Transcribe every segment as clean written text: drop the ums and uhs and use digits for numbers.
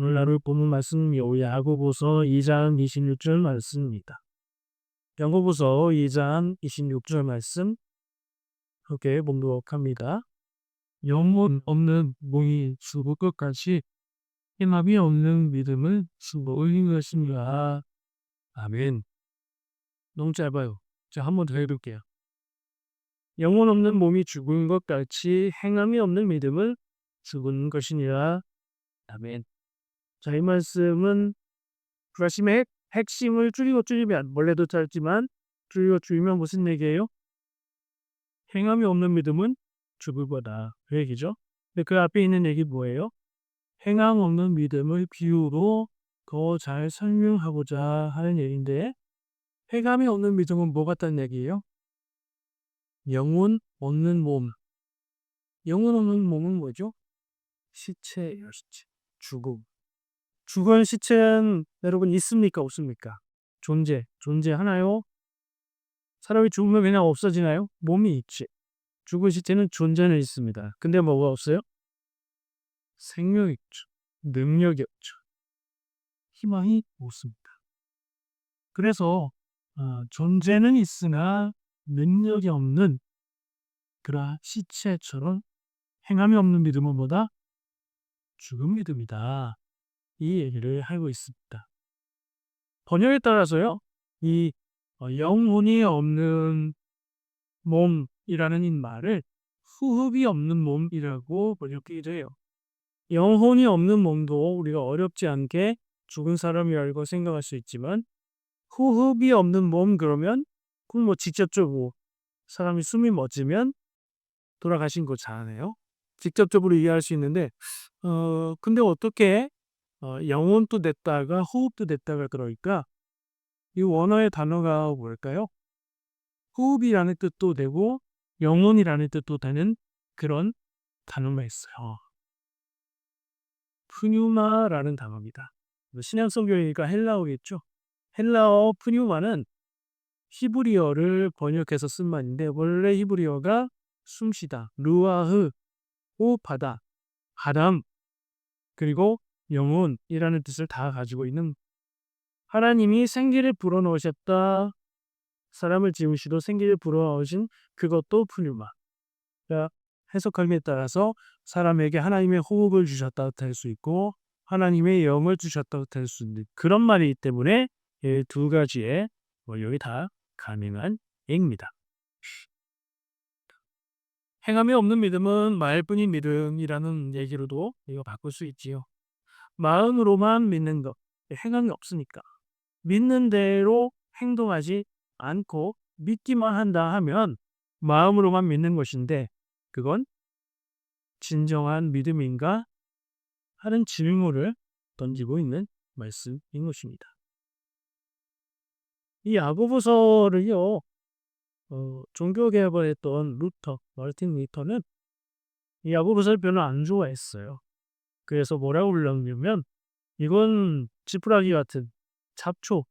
오늘 나눌 본문 말씀 야고보서 2장 26절 말씀입니다. 야고보서 2장 26절 말씀 함께 봉독 합니다. 영혼 없는 몸이 죽을 것 같이 희망이 없는 믿음은 죽어올린 것입니다. 아멘. 너무 짧아요. 자, 한 번 더 해볼게요. 영혼 없는 몸이 죽은 것 같이 행함이 없는 믿음은 죽은 것이니라. 아멘. 자, 이 말씀은 구하심의 핵심을 줄이면 원래도 짧지만 줄이면 무슨 얘기예요? 행함이 없는 믿음은 죽을 거다. 그 얘기죠. 근데 그 앞에 있는 얘기 뭐예요? 행함 없는 믿음을 비유로 더 잘 설명하고자 하는 얘기인데, 행함이 없는 믿음은 뭐 같다는 얘기예요? 영혼 없는 몸. 영혼 없는 몸은 뭐죠? 시체예요, 시체. 죽음. 죽은 시체는 여러분 있습니까? 없습니까? 존재하나요? 사람이 죽으면 그냥 없어지나요? 몸이 있지. 죽은 시체는 존재는 있습니다. 근데 뭐가 없어요? 생명이 없죠. 능력이 없죠. 희망이 없습니다. 그래서 존재는 있으나 능력이 없는 그러한 시체처럼 행함이 없는 믿음은 뭐다? 죽은 믿음이다. 이 얘기를 하고 있습니다. 번역에 따라서요. 이 영혼이 없는 몸이라는 이 말을 후흡이 없는 몸이라고 번역하기도 해요. 영혼이 없는 몸도 우리가 어렵지 않게 죽은 사람이라고 생각할 수 있지만, 호흡이 없는 몸 그러면 그건 뭐 직접적으로 사람이 숨이 멎으면 돌아가신 거잖아요. 직접적으로 이해할 수 있는데 근데 어떻게 영혼도 됐다가 호흡도 됐다가 그러니까 이 원어의 단어가 뭘까요? 호흡이라는 뜻도 되고 영혼이라는 뜻도 되는 그런 단어가 있어요. 푸뉴마라는 단어입니다. 신약 성경이니까 헬라어겠죠. 헬라어 푸뉴마는 히브리어를 번역해서 쓴 말인데, 원래 히브리어가 숨쉬다, 루아흐, 호흡하다, 바람, 그리고 영혼이라는 뜻을 다 가지고 있는, 하나님이 생기를 불어넣으셨다, 사람을 지으시도 생기를 불어넣으신 그것도 푸뉴마. 그러니까 해석함에 따라서 사람에게 하나님의 호흡을 주셨다고 할 수 있고 하나님의 영을 주셨다고 할 수 있는 그런 말이기 때문에 이 두 가지의 원력이 다 가능한 얘기입니다. 행함이 없는 믿음은 말뿐인 믿음이라는 얘기로도 이거 바꿀 수 있지요. 마음으로만 믿는 것, 행함이 없으니까 믿는 대로 행동하지 않고 믿기만 한다 하면 마음으로만 믿는 것인데, 그건 진정한 믿음인가 하는 질문을 던지고 있는 말씀인 것입니다. 이 야고보서를요, 종교개혁을 했던 마르틴 루터는 이 야고보서를 별로 안 좋아했어요. 그래서 뭐라고 불렀냐면, 이건 지푸라기 같은 잡초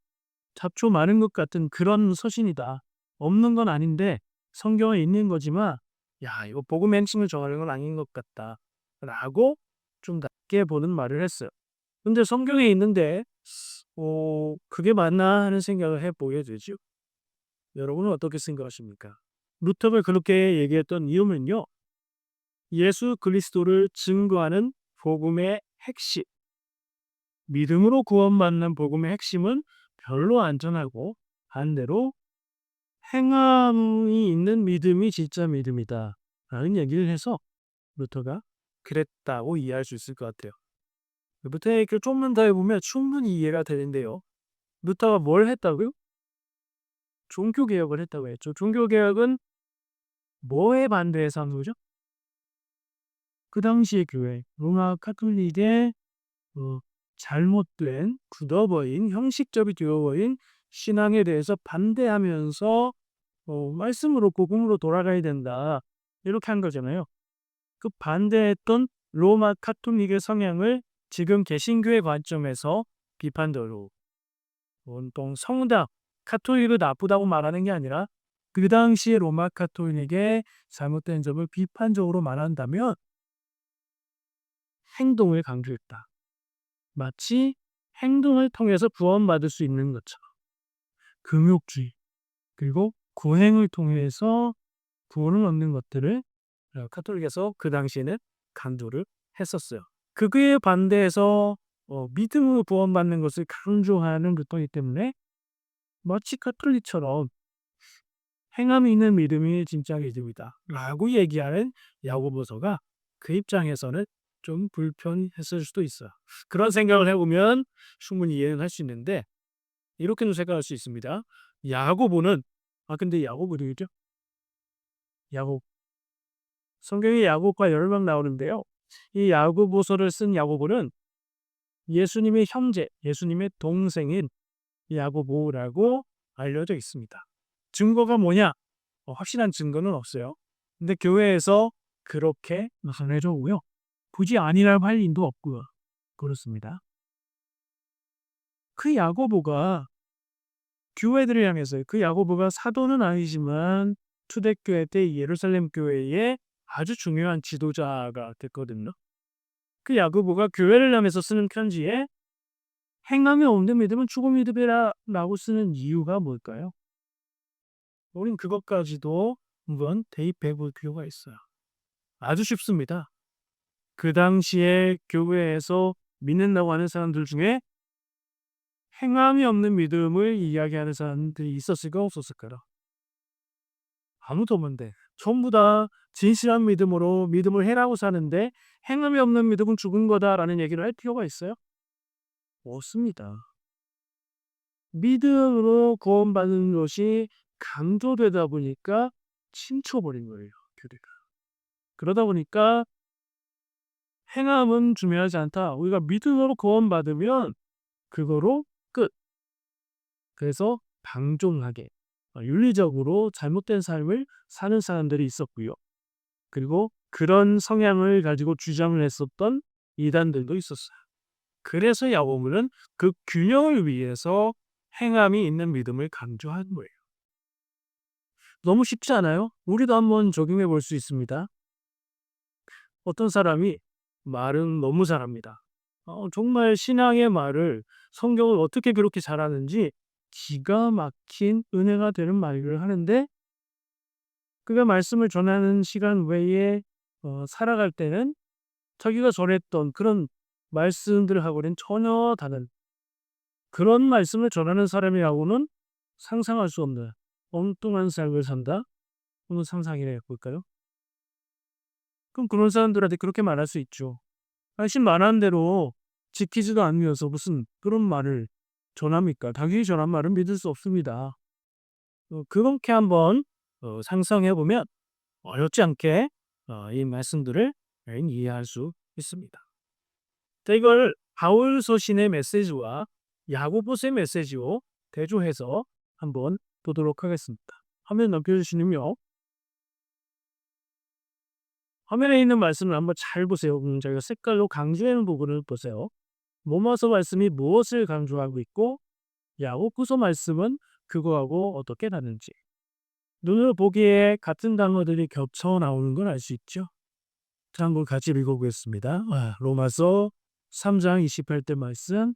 많은 것 같은 그런 서신이다. 없는 건 아닌데 성경에 있는 거지만, 야, 이거 복음의 핵심을 정하는 건 아닌 것 같다. 라고 좀 낮게 보는 말을 했어요. 근데 성경에 있는데 그게 맞나 하는 생각을 해보게 되죠. 여러분은 어떻게 생각하십니까? 루터가 그렇게 얘기했던 이유는요, 예수 그리스도를 증거하는 복음의 핵심, 믿음으로 구원받는 복음의 핵심은 별로 안전하고 반대로 행함이 있는 믿음이 진짜 믿음이다 라는 얘기를 해서 루터가 그랬다고 이해할 수 있을 것 같아요. 루터의 얘기를 좀만 더 해보면 충분히 이해가 되는데요. 루터가 뭘 했다고요? 종교개혁을 했다고 했죠. 종교개혁은 뭐에 반대해서 한 거죠? 그 당시의 교회, 로마 카톨릭의 잘못된, 굳어버린, 형식적이 되어버린 신앙에 대해서 반대하면서 말씀으로, 복음으로 돌아가야 된다. 이렇게 한 거잖아요. 그 반대했던 로마 카톨릭의 성향을 지금 개신교의 관점에서 비판적으로, 온통 성당, 카톨릭을 나쁘다고 말하는 게 아니라 그 당시에 로마 카톨릭의 잘못된 점을 비판적으로 말한다면 행동을 강조했다. 마치 행동을 통해서 구원받을 수 있는 것처럼 금욕주의 그리고 구행을 통해서 구원을 얻는 것들을 카톨릭에서 그 당시에는 강조를 했었어요. 그에 반대해서 믿음으로 구원받는 것을 강조하는 루터이기 때문에 마치 카톨릭처럼 행함이 있는 믿음이 진짜 믿음이다 라고 얘기하는 야고보서가 그 입장에서는 좀 불편했을 수도 있어요. 그런 생각을 해보면 충분히 이해는 할 수 있는데 이렇게도 생각할 수 있습니다. 야고보는 근데 야고보 누구죠? 야곱 성경에 야곱과 여러 명 나오는데요. 이 야고보서를 쓴 야고보는 예수님의 형제, 예수님의 동생인 야고보라고 알려져 있습니다. 증거가 뭐냐? 확실한 증거는 없어요. 근데 교회에서 그렇게 전해져 오고요. 굳이 아니라고 할 일도 없고요. 그렇습니다. 그 야고보가 교회들을 향해서 그 야고보가 사도는 아니지만 초대교회 때 예루살렘 교회의 아주 중요한 지도자가 됐거든요. 그 야고보가 교회를 향해서 쓰는 편지에 행함이 없는 믿음은 죽은 믿음이라고 쓰는 이유가 뭘까요? 우린 그것까지도 한번 대입해 볼 필요가 있어요. 아주 쉽습니다. 그 당시에 교회에서 믿는다고 하는 사람들 중에 행함이 없는 믿음을 이야기하는 사람들이 있었을까 없었을까요? 아무도 없는데 전부 다 진실한 믿음으로 믿음을 해라고 사는데 행함이 없는 믿음은 죽은 거다라는 얘기를 할 필요가 있어요? 없습니다. 믿음으로 구원받는 것이 강조되다 보니까 침투버린 거예요, 교리가. 그러다 보니까 행함은 중요하지 않다. 우리가 믿음으로 구원받으면 그거로 끝. 그래서 방종하게 윤리적으로 잘못된 삶을 사는 사람들이 있었고요. 그리고 그런 성향을 가지고 주장을 했었던 이단들도 있었어요. 그래서 야고보는 그 균형을 위해서 행함이 있는 믿음을 강조한 거예요. 너무 쉽지 않아요? 우리도 한번 적용해 볼 수 있습니다. 어떤 사람이 말은 너무 잘합니다. 정말 신앙의 말을 성경을 어떻게 그렇게 잘하는지 기가 막힌 은혜가 되는 말을 하는데 그가 말씀을 전하는 시간 외에 살아갈 때는 자기가 전했던 그런 말씀들하고는 전혀 다른 그런 말씀을 전하는 사람이라고는 상상할 수 없는 엉뚱한 삶을 산다? 오늘 상상이라 해볼까요? 그럼 그런 사람들한테 그렇게 말할 수 있죠. 당신 말한 대로 지키지도 않으면서 무슨 그런 말을 전합니까? 당신이 전한 말은 믿을 수 없습니다. 그렇게 한번 상상해 보면 어렵지 않게 이 말씀들을 이해할 수 있습니다. 자, 이걸 바울 서신의 메시지와 야고보서의 메시지로 대조해서 한번 보도록 하겠습니다. 화면 넘겨주시면요. 화면에 있는 말씀을 한번 잘 보세요. 저희가 색깔로 강조하는 부분을 보세요. 로마서 말씀이 무엇을 강조하고 있고 야고보서 말씀은 그거하고 어떻게 다른지. 눈으로 보기에 같은 단어들이 겹쳐 나오는 걸 알 수 있죠. 자, 한번 같이 읽어보겠습니다. 로마서 3장 28절 말씀.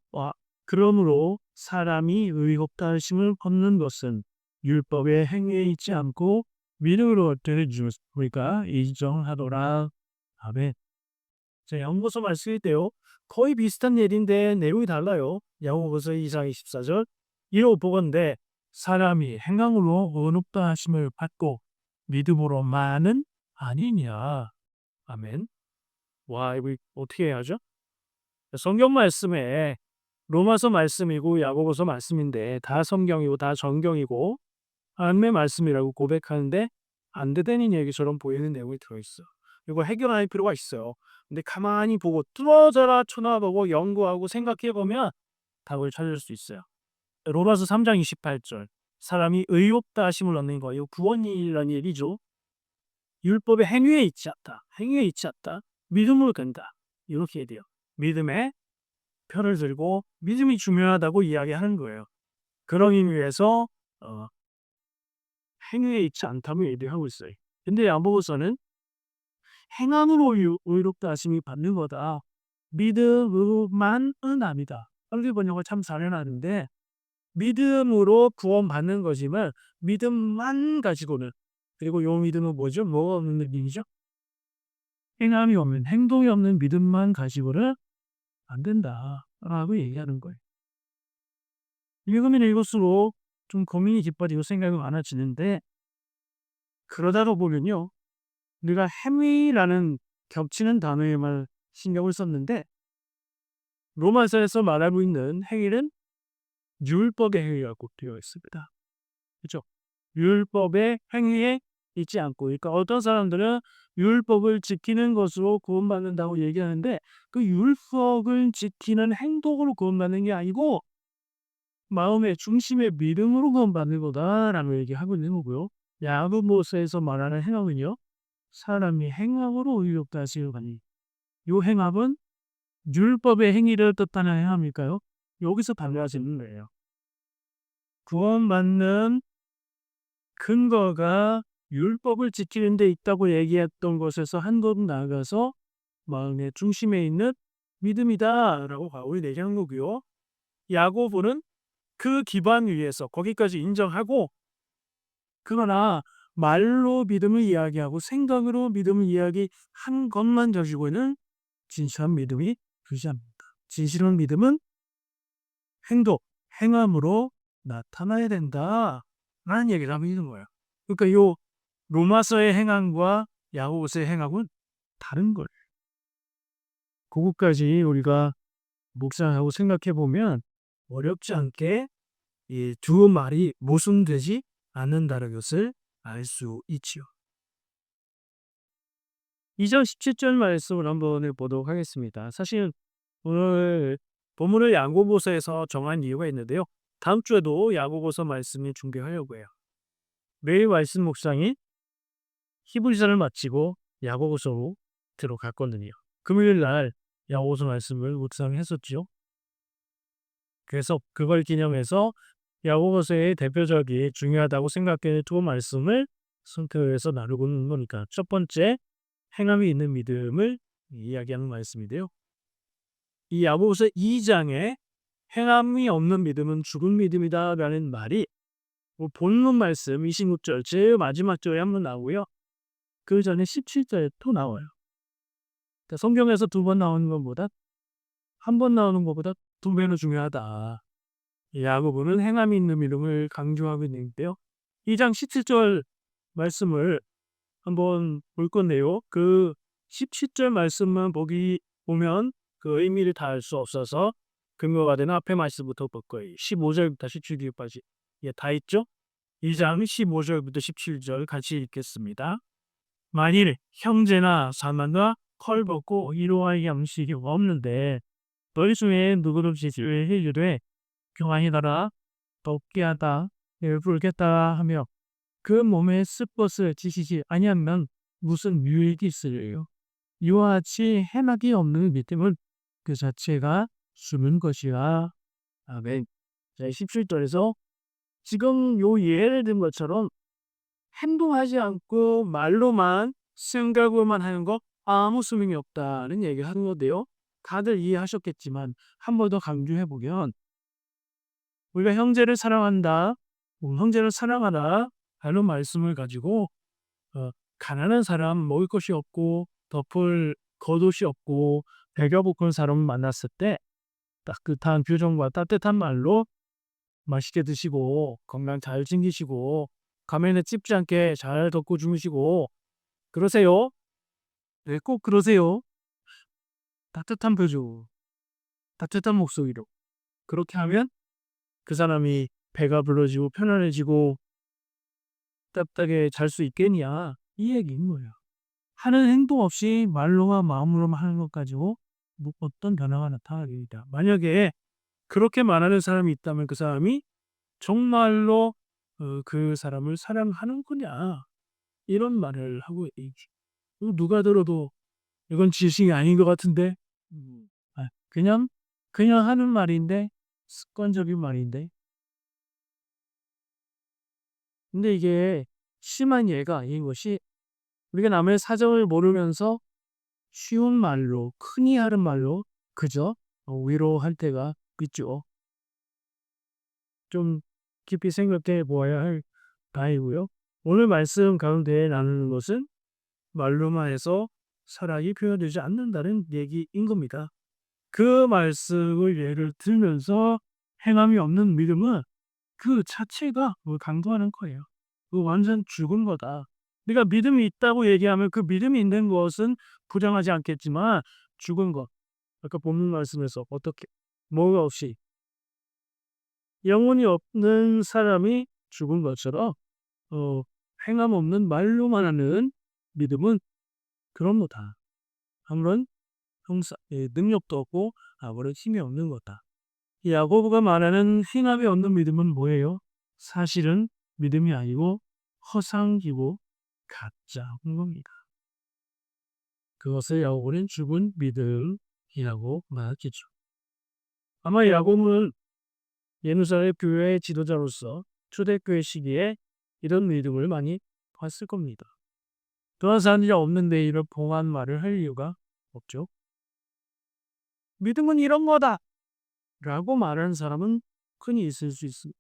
그러므로 사람이 의롭다 하심을 얻는 것은 율법의 행위에 있지 않고 믿음으로 얻는 우리가 인정하노라. 아멘. 자, 야고보서 말씀일 때요. 거의 비슷한 예인데 내용이 달라요. 야고보서 2장 24절. 이로 보건대 사람이 행함으로 의롭다 하심을 받고 믿음으로만은 아니냐. 아멘. 와, 이거 어떻게 해야죠? 성경 말씀에 로마서 말씀이고 야고보서 말씀인데 다 성경이고 다 정경이고 하나님의 말씀이라고 고백하는데 안 되는 얘기처럼 보이는 내용이 들어있어. 이거 해결할 필요가 있어요. 근데 가만히 보고 뚫어져라 쳐다보고 연구하고 생각해보면 답을 찾을 수 있어요. 로마서 3장 28절 사람이 의롭다 하심을 얻는 거예요. 구원이라는 얘기죠. 율법의 행위에 있지 않다. 행위에 있지 않다. 믿음으로 된다. 이렇게 해야 돼요. 믿음에 표를 들고 믿음이 중요하다고 이야기하는 거예요. 그런 의미에서 행위에 있지 않다고 얘기하고 있어요. 근데 야고보서는 행함으로 의롭다 하심이 받는 거다. 믿음으로만은 아니다. 한글 번역을 참 잘해놨는데 믿음으로 구원받는 거지만 믿음만 가지고는, 그리고 요 믿음은 뭐죠? 뭐가 없는 믿음이죠? 행함이 없는, 행동이 없는 믿음만 가지고는 안 된다라고 얘기하는 거예요. 읽으면 읽을수록 좀 고민이 깊어지고 생각이 많아지는데, 그러다가 보면요, 우리가 행위라는 겹치는 단어에만 신경을 썼는데 로마서에서 말하고 있는 행위는 율법의 행위라고 되어 있습니다. 그렇죠? 율법의 행위에 있지 않고, 그러니까 어떤 사람들은 율법을 지키는 것으로 구원받는다고 얘기하는데 그 율법을 지키는 행동으로 구원받는 게 아니고 마음의 중심의 믿음으로 구원받는 거다라는 얘기하고 있는 거고요. 야고보서에서 말하는 행함은요, 사람이 행함으로 의롭다 하시려니, 요 행함은 율법의 행위를 뜻하는 행함일까요? 여기서 달라지는 거예요. 구원받는 근거가 율법을 지키는 데 있다고 얘기했던 것에서 한 걸음 나아가서 마음의 중심에 있는 믿음이다라고 바울이 얘기하는 거고요. 야고보는 그 기반 위에서 거기까지 인정하고, 그러나 말로 믿음을 이야기하고 생각으로 믿음을 이야기한 것만 가지고는 진실한 믿음이 되지 않는다. 진실한 믿음은 행동, 행함으로 나타나야 된다라는 얘기를 하고 있는 거예요. 그러니까 요 로마서의 행함과 야고보서의 행함은 다른 거예요. 그것까지 우리가 묵상하고 생각해 보면 어렵지 않게 이 두 말이 모순되지 않는다는 것을 알 수 있지요. 2장 17절 말씀을 한번 보도록 하겠습니다. 사실 오늘 본문을 야고보서에서 정한 이유가 있는데요. 다음 주에도 야고보서 말씀을 준비하려고 해요. 매일 말씀 묵상이 히브리서를 마치고 야고보서로 들어갔거든요. 금요일 날 야고보서 말씀을 묵상했었죠. 그래서 그걸 기념해서 야고보서의 대표적인 중요하다고 생각되는 두 말씀을 선택해서 나누고 있는 거니까, 첫 번째 행함이 있는 믿음을 이야기하는 말씀인데요. 이 야고보서 2장에 행함이 없는 믿음은 죽은 믿음이다라는 말이 본문 말씀 26절 제일 마지막 절에 한번 나오고요. 그 전에 17절에 또 나와요. 그러니까 성경에서 두 번 나오는 것보다 한 번 나오는 것보다 두 배로 중요하다. 야고보는 행함이 있는 믿음을 강조하고 있는데요. 2장 17절 말씀을 한번 볼 건데요. 그 17절 말씀만 보면 그 의미를 다 알 수 없어서 근거가 되는 앞에 말씀부터 볼 거예요. 15절부터 17절까지 다 있죠? 2장 15절부터 17절 같이 읽겠습니다. 만일 형제나 자매가 컬벗고 이러한 양식이 없는데 너희 중에 누구든지 이르되 교만이 나라 덥게 하다 불겠다 하며 그 몸에 습것을 지시지 아니하면 무슨 유익이 있으리요. 이와 같이 해막이 없는 믿음은 그 자체가 숨은 것이라. 아멘. 자, 17절에서 지금 요 예를 든 것처럼 행동하지 않고 말로만 생각으로만 하는 거 아무 소용이 없다는 얘기를 하는 건데요. 다들 이해하셨겠지만 한 번 더 강조해 보면, 우리가 형제를 사랑한다, 형제를 사랑하라 라는 말씀을 가지고 가난한 사람, 먹을 것이 없고 덮을 겉옷이 없고 배가 고픈 사람을 만났을 때 따뜻한 표정과 따뜻한 말로 맛있게 드시고 건강 잘 챙기시고 가면에 찝지 않게 잘 덮고 주무시고 그러세요. 네, 꼭 그러세요. 따뜻한 표정, 따뜻한 목소리로 그렇게 하면 그 사람이 배가 불러지고 편안해지고 따뜻하게 잘 수 있겠냐, 이 얘기인 거예요. 하는 행동 없이 말로와 마음으로만 하는 것 가지고 어떤 변화가 나타나겠다. 만약에 그렇게 말하는 사람이 있다면 그 사람이 정말로 그 사람을 사랑하는 거냐, 이런 말을 하고 누가 들어도 이건 지식이 아닌 것 같은데, 그냥 하는 말인데, 습관적인 말인데, 근데 이게 심한 예가 이것이 우리가 남의 사정을 모르면서 쉬운 말로, 흔히 하는 말로 그죠? 위로할 때가 있죠. 좀 깊이 생각해 보아야 할 바이고요. 오늘 말씀 가운데 나누는 것은 말로만 해서 사랑이 표현되지 않는다는 얘기인 겁니다. 그 말씀을 예를 들면서 행함이 없는 믿음은 그 자체가 뭘 강조하는 거예요. 그 완전 죽은 거다. 네가 믿음이 있다고 얘기하면 그 믿음이 있는 것은 부정하지 않겠지만 죽은 것. 아까 본문 말씀에서 어떻게 뭐가 없이 영혼이 없는 사람이 죽은 것처럼 어 행함 없는 말로만 하는 믿음은 그런 거다. 아무런 능력도 없고 아무런 힘이 없는 거다. 야고보가 말하는 행함이 없는 믿음은 뭐예요? 사실은 믿음이 아니고 허상이고 가짜인 겁니다. 그것을 야고보는 죽은 믿음이라고 말하겠죠. 아마 야고보는 예루살렘 교회의 지도자로서 초대교회 시기에 이런 믿음을 많이 봤을 겁니다. 또한 사람들이 없는데 이런 봉한 말을 할 이유가 없죠. 믿음은 이런 거다! 라고 말하는 사람은 흔히 있을 수 있습니다.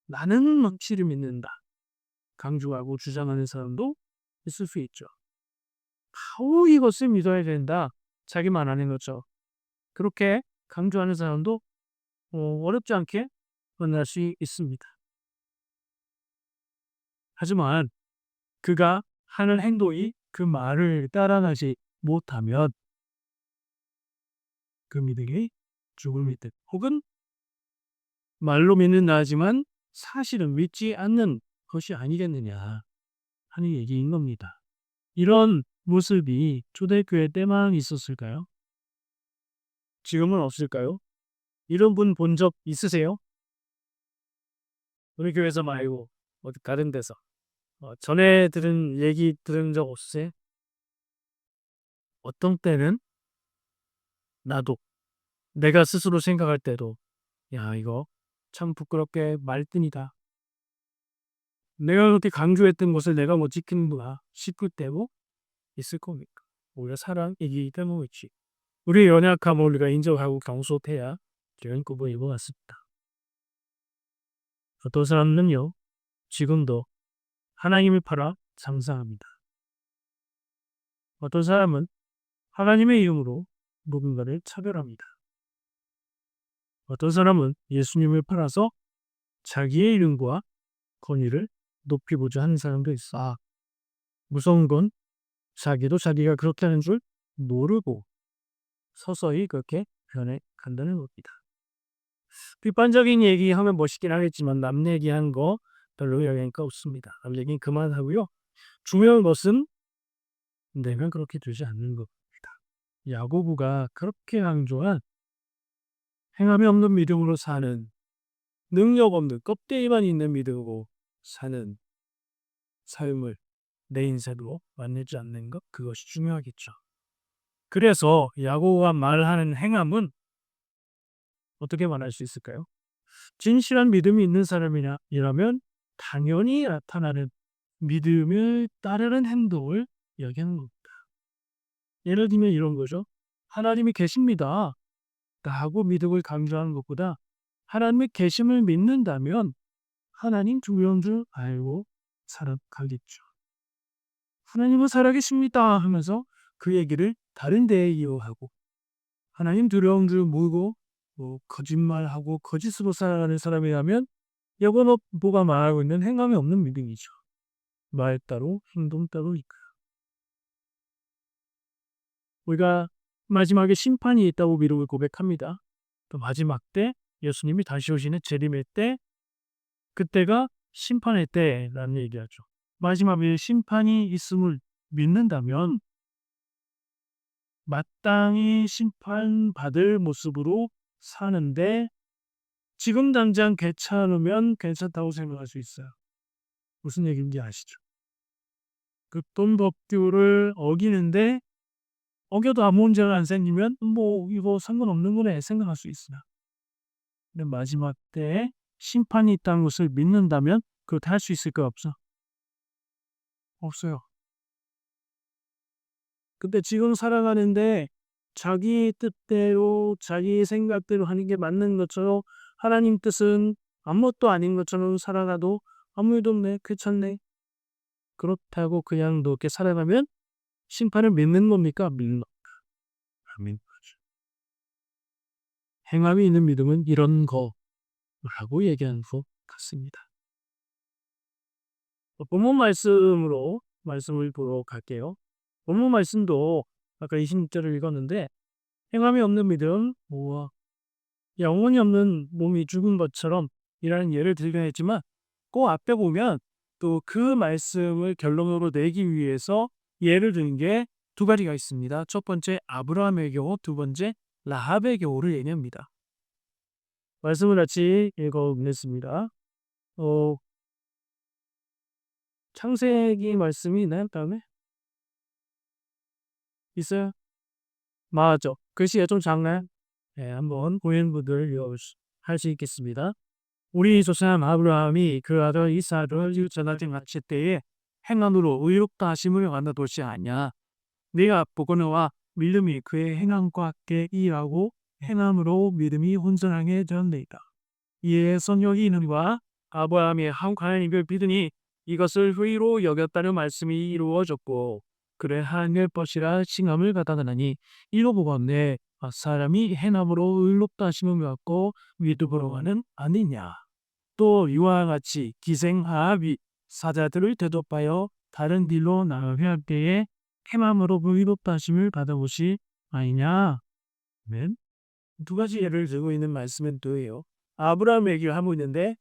나는 확실히 믿는다. 강조하고 주장하는 사람도 있을 수 있죠. 바로 이것을 믿어야 된다. 자기 말하는 거죠. 그렇게 강조하는 사람도 어렵지 않게 만날 수 있습니다. 하지만 그가 하는 행동이 그 말을 따라가지 못하면 그 믿음이 죽을 믿음 혹은 말로 믿는다 하지만 사실은 믿지 않는 것이 아니겠느냐 하는 얘기인 겁니다. 이런 모습이 초대교회 때만 있었을까요? 지금은 없을까요? 이런 분 본 적 있으세요? 우리 교회에서 말고 어디 다른 데서 전에 들은 얘기 들은 적 없으세요? 어떤 때는 나도 내가 스스로 생각할 때도 야 이거 참 부끄럽게 말뿐이다. 내가 그렇게 강조했던 것을 내가 못 지키는구나 싶을 때도 있을 겁니까? 오히려 사랑이기 때문이지. 우리의 연약함을 우리가 인정하고 경솔해야 이런 부분인 것 같습니다. 어떤 사람은요 지금도 하나님을 팔아 장사합니다. 어떤 사람은 하나님의 이름으로 누군가를 차별합니다. 어떤 사람은 예수님을 팔아서 자기의 이름과 권위를 높이고자 하는 사람도 있어. 무서운 건 자기도 자기가 그렇게 하는 줄 모르고 서서히 그렇게 변해간다는 겁니다. 비판적인 얘기하면 멋있긴 하겠지만 남 얘기한 거 별로 영향가 없습니다. 남 얘기는 그만하고요. 중요한 것은 내가 그렇게 되지 않는 겁니다. 야고보가 그렇게 강조한 행함이 없는 믿음으로 사는 능력 없는 껍데기만 있는 믿음으로 사는 삶을 내 인생으로 만들지 않는 것 그것이 중요하겠죠. 그래서 야고보가 말하는 행함은 어떻게 말할 수 있을까요? 진실한 믿음이 있는 사람이라면 당연히 나타나는 믿음을 따르는 행동을 이야기하는 겁니다. 예를 들면 이런 거죠. 하나님이 계십니다. 라고 믿음을 강조하는 것보다 하나님의 계심을 믿는다면 하나님 두려운 줄 알고 살아가겠죠. 하나님은 살아계십니다 하면서 그 얘기를 다른 데에 이어하고 하나님 두려운 줄 모르고 거짓말하고 거짓으로 살아가는 사람이라면 야고보가 말하고 있는 행함이 없는 믿음이죠. 말 따로 행동 따로니까요. 우리가 마지막에 심판이 있다고 믿음을 고백합니다. 또 마지막 때 예수님이 다시 오시는 재림의 때 그때가 심판의 때라는 얘기하죠. 마지막에 심판이 있음을 믿는다면 마땅히 심판받을 모습으로 사는데 지금 당장 괜찮으면 괜찮다고 생각할 수 있어요. 무슨 얘기인지 아시죠? 급돈법규를 어기는데 어겨도 아무 문제가 안 생기면 뭐 이거 상관없는 거네 생각할 수 있어요. 근데 마지막 때에 심판이 있다는 것을 믿는다면 그렇게 할 수 있을까 없어? 없어요. 근데 지금 살아가는데 자기 뜻대로 자기 생각대로 하는 게 맞는 것처럼 하나님 뜻은 아무것도 아닌 것처럼 살아가도 아무 일도 없네. 괜찮네. 그렇다고 그냥 그렇게 살아가면 심판을 믿는 겁니까? 안 믿는 거죠. 행함이 있는 믿음은 이런 거라고 얘기하는 것 같습니다. 본문 말씀으로 말씀을 보도록 할게요. 본문 말씀도 아까 26절을 읽었는데 행함이 없는 믿음, 영혼이 없는 몸이 죽은 것처럼 이라는 예를 들긴 했지만 그 앞에 보면 또 그 말씀을 결론으로 내기 위해서 예를 든 게 두 가지가 있습니다. 첫 번째 아브라함의 경우, 두 번째 라합의 경우를 얘기합니다. 말씀을 같이 읽어보겠습니다. 창세기 말씀이 있나요? 다음에 있어요? 맞죠. 글씨가 좀 작나요? 네, 한번 고인분들 할 수 있겠습니다. 우리 조상 아브라함이 그 아들 이삭을 유전하지 마칠 때에 행함으로 의롭다 하심을 얻는 것이 아니야. 네가 보거니와 믿음이 그의 행함과 함께 일하고 행함으로 믿음이 온전하게 되었나이다. 이에 선역이 이르니와 아브라함이 하나님을 믿으니 이것을 의로 여겼다는 말씀이 이루어졌고 그래 하나님의 것이라 칭함을 받아가나니 이로 보건대 사람이 행함으로 의롭다 하심을 받고 믿음으로 하는 아니냐. 또 이와 같이 기생하합이 사자들을 대접하여 다른 길로 나가게 할 때에 행함으로 의롭다 하심을 받아보시 아니냐. 아멘. 두 가지 예를 들고 있는 말씀은 또예요. 아브라함 얘기를 하고 있는데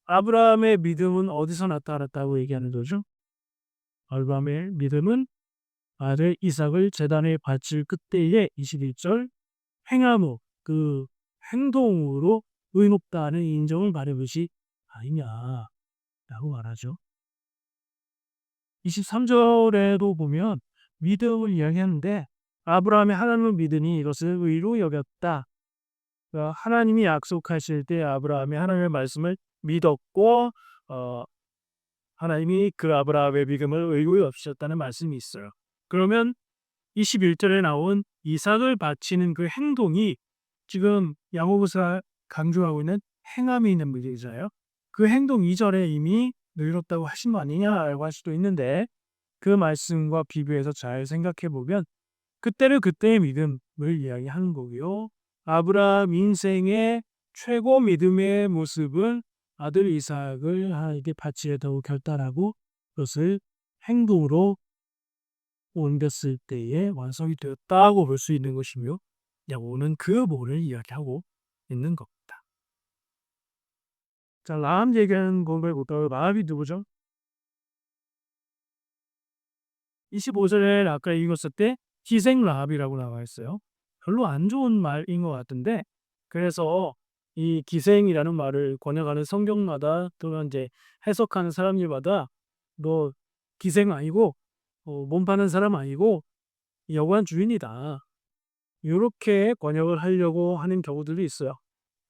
아브라함의 믿음은 어디서 나타났다고 얘기하는 거죠? 아브라함의 믿음은 아들 이삭을 제단에 바칠 그때에 21절 행함으로 그 행동으로 의롭다는 인정을 받은 것이 아니냐라고 말하죠. 23절에도 보면 믿음을 이야기하는데 아브라함이 하나님을 믿으니 이것을 의로 여겼다. 그러니까 하나님이 약속하실 때 아브라함이 하나님의 말씀을 믿었고 하나님이 그 아브라함의 믿음을 의로 여기셨다는 말씀이 있어요. 그러면 21절에 나온 이삭을 바치는 그 행동이 지금 야고보서 강조하고 있는 행함이 있는 믿음이잖아요. 그 행동 이전에 이미 의롭다고 하신 거 아니냐라고 할 수도 있는데 그 말씀과 비교해서 잘 생각해 보면 그때를 그때의 믿음을 이야기하는 거고요. 아브라함 인생의 최고 믿음의 모습은 아들 이삭을 하나님께 바치려고 결단하고 그것을 행동으로 옮겼을 때에 완성이 되었다고 볼 수 있는 것이며 야고보는 그 모를 이야기하고 있는 겁니다. 자, 라합 얘기하는 걸 볼까요? 라합이 누구죠? 25절에 아까 읽었을 때 희생 라합이라고 나와 있어요. 별로 안 좋은 말인 것 같은데 그래서 이 기생이라는 말을 번역하는 성경마다 또는 이제 해석하는 사람들마다 너 기생 아니고 몸 파는 사람 아니고 여관 주인이다. 이렇게 번역을 하려고 하는 경우들이 있어요.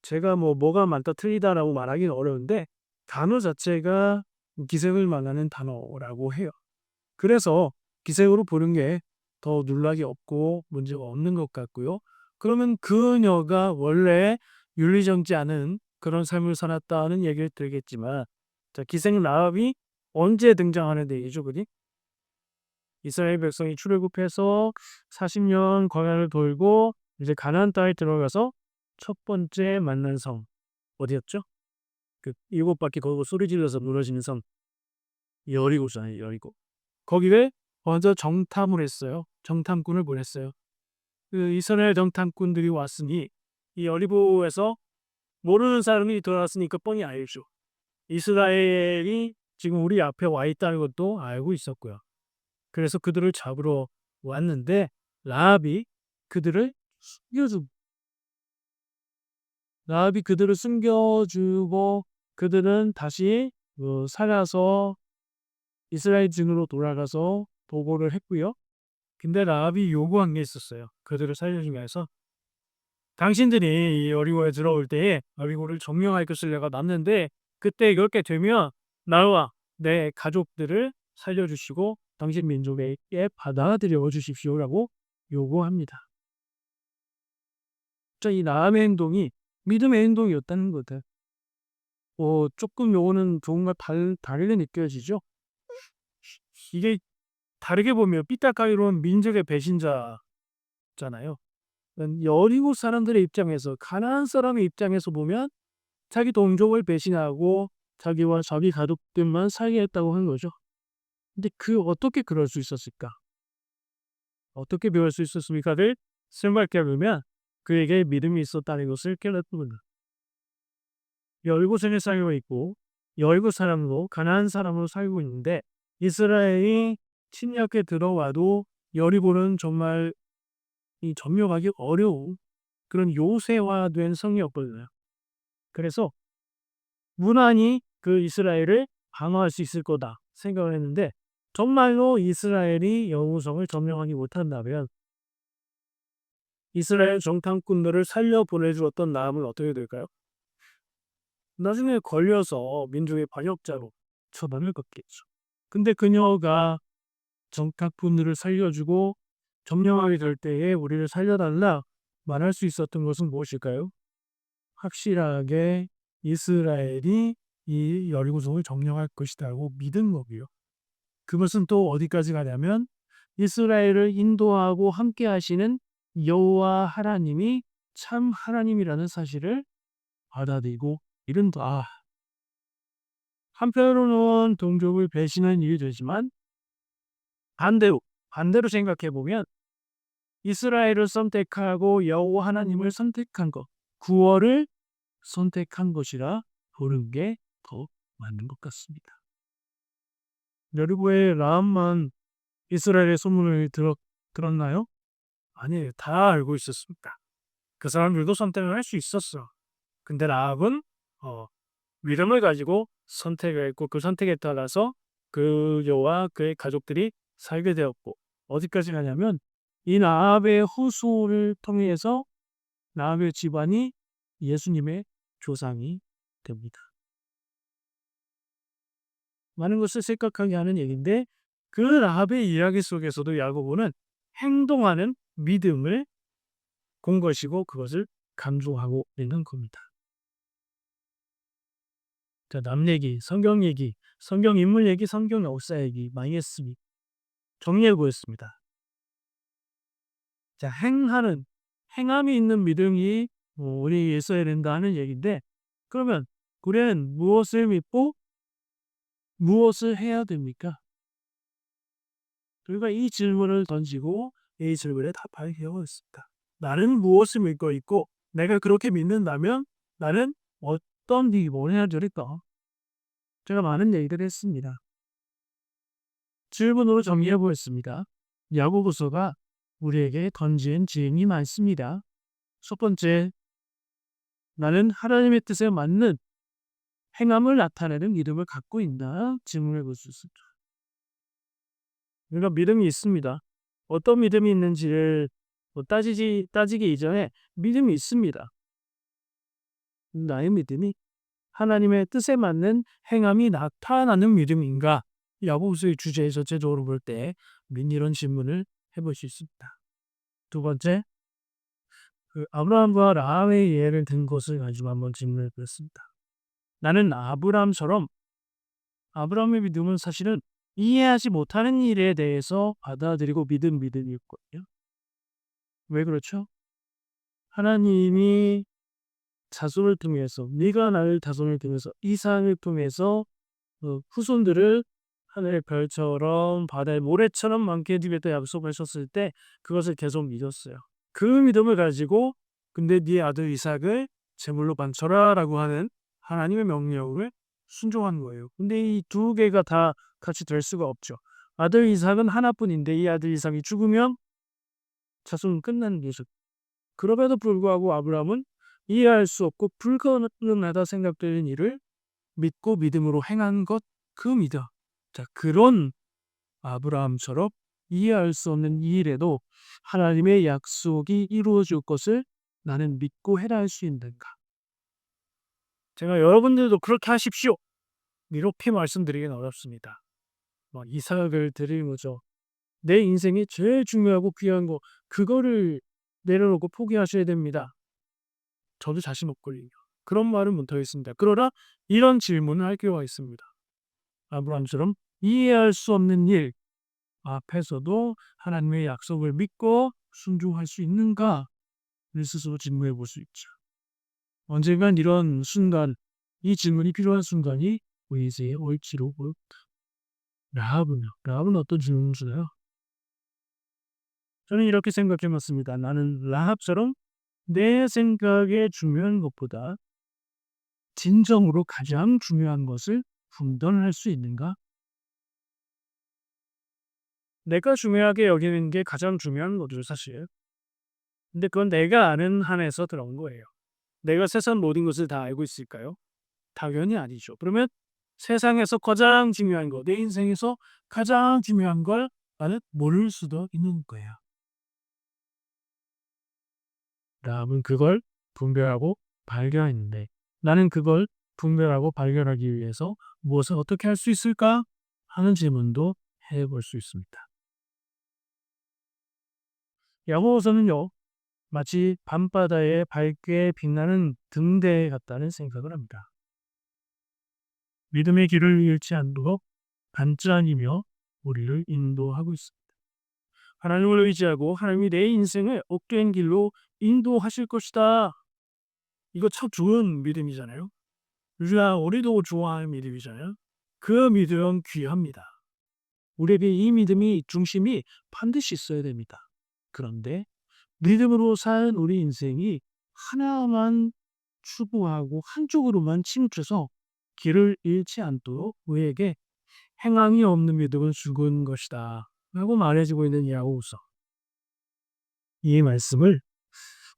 제가 뭐가 많다 틀리다라고 말하기는 어려운데 단어 자체가 기생을 말하는 단어라고 해요. 그래서 기생으로 보는 게 더 논란이 없고 문제가 없는 것 같고요. 그러면 그녀가 원래 윤리정지 않은 그런 삶을 살았다는 얘기를 들겠지만 자, 기생 라합이 언제 등장하는 얘기죠, 그지? 이스라엘 백성이 출애굽해서 40년 광야를 돌고 이제 가나안 땅에 들어가서 첫 번째 만난 성 어디였죠? 그 일곱 바퀴 걸고 소리 질러서 무너지는 성 여리고잖아요, 여리고. 거기에 먼저 정탐을 했어요. 정탐꾼을 보냈어요. 그 이스라엘 정탐꾼들이 왔으니 이 여리고에서 모르는 사람이 들어왔으니까 뻔히 알죠. 이스라엘이 지금 우리 앞에 와 있다는 것도 알고 있었고요. 그래서 그들을 잡으러 왔는데 라합이 그들을 숨겨주고 그들은 다시 살아서 이스라엘 진으로 돌아가서 보고를 했고요. 근데 라합이 요구한 게 있었어요. 그들을 살려주기 위해서 당신들이 이 여리고에 들어올 때에 여리고를 점령할 것을 내가 남는데 그때 그렇게 되면 나와 내 가족들을 살려주시고 당신 민족에게 받아들여 주십시오라고 요구합니다. 자, 이 나함의 행동이 믿음의 행동이었다는 거다. 조금 요거는 조금과 다르게 느껴지죠? 이게 다르게 보면 삐딱하기로는 민족의 배신자잖아요. 여리고 사람들의 입장에서, 가나안 사람의 입장에서 보면 자기 동족을 배신하고 자기와 자기 가족들만 살게 했다고 한 거죠. 근데 어떻게 그럴 수 있었을까? 어떻게 배울 수 있었습니까를 생각해 보면 그에게 믿음이 있었다는 것을 깨닫습니다. 열고생에 살고 있고 열고 사람으로 가나안 사람으로 살고 있는데 이스라엘이 침략에 들어와도 여리고는 정말 이 점령하기 어려운 그런 요새화된 성이었거든요. 그래서 무난히 그 이스라엘을 방어할 수 있을 거다 생각을 했는데 정말로 이스라엘이 여호성을 점령하지 못한다면 이스라엘 정탐꾼들을 살려 보내주었던 나함은 어떻게 될까요? 나중에 걸려서 민족의 반역자로 처단을 받겠죠. 근데 그녀가 정탐꾼들을 살려주고 점령하게 될 때에 우리를 살려달라 말할 수 있었던 것은 무엇일까요? 확실하게 이스라엘이 이 여리고성을 점령할 것이라고 믿은 거고요. 그것은 또 어디까지 가냐면 이스라엘을 인도하고 함께 하시는 여호와 하나님이 참 하나님이라는 사실을 받아들이고 이른다. 한편으로는 동족을 배신한 일이 되지만 반대로 생각해 보면 이스라엘을 선택하고 여호와 하나님을 선택한 것, 구원을 선택한 것이라 보는 게 더 맞는 것 같습니다. 여리고의 라합만 이스라엘의 소문을 들었나요? 아니에요. 다 알고 있었습니다. 그 사람들도 선택을 할 수 있었어. 근데 라합은 믿음을 가지고 선택을 했고 그 선택에 따라서 그녀와 그의 가족들이 살게 되었고 어디까지 가냐면 이 라합의 후손을 통해서 라합의 집안이 예수님의 조상이 됩니다. 많은 것을 생각하게 하는 얘기인데 그 라합의 이야기 속에서도 야고보는 행동하는 믿음을 본 것이고 그것을 강조하고 있는 겁니다. 자, 남 얘기, 성경 얘기, 성경 인물 얘기, 성경 역사 얘기 많이 했으니 정리해 보였습니다. 자, 행함이 있는 믿음이 우리 있어야 된다 하는 얘기인데 그러면 우리는 무엇을 믿고 무엇을 해야 됩니까? 우리가 이 질문을 던지고 이 질문에 답하게 되었습니다. 나는 무엇을 믿고 있고 내가 그렇게 믿는다면 나는 어떤 일을 해야 될까? 제가 많은 얘기를 했습니다. 질문으로 정리해 보겠습니다. 야고보서가 우리에게 던진 질문이 많습니다. 첫 번째, 나는 하나님의 뜻에 맞는 행함을 나타내는 믿음을 갖고 있나? 질문해 볼 수 있습니다. 우리가 믿음이 있습니다. 어떤 믿음이 있는지를 따지기 이전에 믿음이 있습니다. 나의 믿음이 하나님의 뜻에 맞는 행함이 나타나는 믿음인가? 야고보서의 주제에 전체적으로 볼 때 이런 질문을 해볼 수 있습니다. 두 번째, 아브라함과 라합의 예를 든 것을 가지고 한번 질문해 보겠습니다. 나는 아브라함의 믿음은 사실은 이해하지 못하는 일에 대해서 받아들이고 믿은 믿음이었거든요. 왜 그렇죠? 하나님이 자손을 통해서 네가 낳을 자손을 통해서 이삭을 통해서 후손들을 하늘의 별처럼 바다의 모래처럼 많게 해주겠다 약속하셨을 때 그것을 계속 믿었어요. 그 믿음을 가지고 근데 네 아들 이삭을 제물로 바쳐라라고 하는 하나님의 명령을 순종한 거예요. 근데 이 두 개가 다 같이 될 수가 없죠. 아들 이삭은 하나뿐인데 이 아들 이삭이 죽으면 자손은 끝나는 거죠. 그럼에도 불구하고 아브라함은 이해할 수 없고 불가능하다 생각되는 일을 믿고 믿음으로 행한 것, 그 믿음. 자, 그런 아브라함처럼 이해할 수 없는 이 일에도 하나님의 약속이 이루어질 것을 나는 믿고 해라 할 수 있는가? 제가 여러분들도 그렇게 하십시오. 이렇게 말씀드리기는 어렵습니다. 이삭을 드리는 거죠. 내 인생이 제일 중요하고 귀한 거 그거를 내려놓고 포기하셔야 됩니다. 저도 자신 없거든요. 그런 말은 못하겠습니다. 그러나 이런 질문을 할 필요가 있습니다. 아브라함처럼 이해할 수 없는 일 앞에서도 하나님의 약속을 믿고 순종할 수 있는가를 스스로 질문해 볼 수 있죠. 언젠간 이런 순간, 이 질문이 필요한 순간이 우리 인생에 올지로 모릅니다. 라합은 어떤 질문을 주나요? 저는 이렇게 생각해 봤습니다. 나는 라합처럼 내 생각에 중요한 것보다 진정으로 가장 중요한 것을 분별할 수 있는가? 내가 중요하게 여기는 게 가장 중요한 거죠, 사실. 근데 그건 내가 아는 한에서 들어온 거예요. 내가 세상 모든 것을 다 알고 있을까요? 당연히 아니죠. 그러면 세상에서 가장 중요한 거, 내 인생에서 가장 중요한 걸 나는 모를 수도 있는 거예요. 남은 그걸 분별하고 발견했는데 나는 그걸 분별하고 발견하기 위해서 무엇을 어떻게 할 수 있을까? 하는 질문도 해볼 수 있습니다. 야고보서는요, 마치 밤바다에 밝게 빛나는 등대 같다는 생각을 합니다. 믿음의 길을 잃지 않도록 반짝이며 우리를 인도하고 있습니다. 하나님을 의지하고 하나님이 내 인생을 옥된 길로 인도하실 것이다. 이거 참 좋은 믿음이잖아요. 우리도 좋아하는 믿음이잖아요. 그 믿음은 귀합니다. 우리에게 이 믿음이 중심이 반드시 있어야 됩니다. 그런데 믿음으로 산 우리 인생이 하나만 추구하고 한쪽으로만 치우쳐서 길을 잃지 않도록 우리에게 행함이 없는 믿음은 죽은 것이다. 라고 말해주고 있는 야고보서. 이 말씀을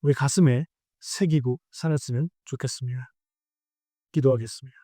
우리 가슴에 새기고 살았으면 좋겠습니다. 기도하겠습니다.